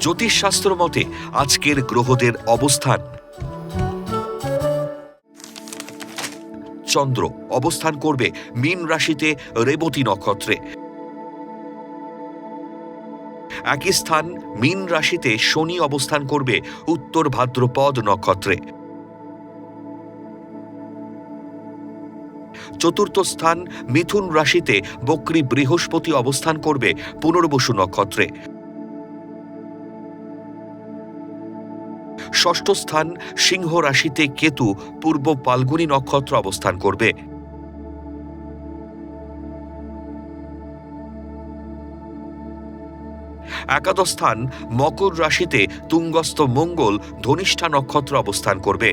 জ্যোতিষশাস্ত্র মতে আজকের গ্রহদের অবস্থান। চন্দ্র অবস্থান করবে মীন রাশিতে রেবতী নক্ষত্রে। একই স্থান মীন রাশিতে শনি অবস্থান করবে উত্তর ভাদ্রপদ নক্ষত্রে। চতুর্থ স্থান মিথুন রাশিতে বক্রী বৃহস্পতি অবস্থান করবে পুনর্বসু নক্ষত্রে। ষষ্ঠ স্থান সিংহ রাশিতে কেতু পূর্ব ফাল্গুনী নক্ষত্র অবস্থান করবে। একাদশ স্থান মকর রাশিতে তুঙ্গস্থ মঙ্গল ধনিষ্ঠা নক্ষত্র অবস্থান করবে।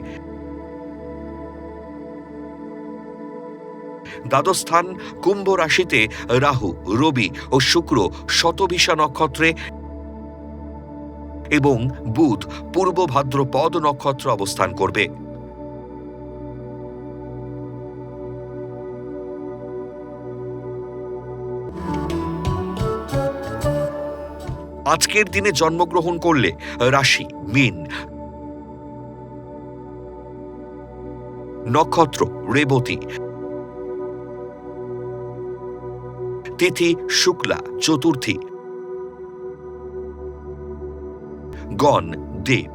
দ্বাদশ স্থান কুম্ভ রাশিতে রাহু, রবি ও শুক্র শতভিষা নক্ষত্রে এবং বুধ পূর্ব ভাদ্রপদ নক্ষত্র অবস্থান করবে। আজকের দিনে জন্মগ্রহণ করলে রাশি মীন, নক্ষত্র রেবতী, তিথি শুক্লা চতুর্থী, গণ দেব।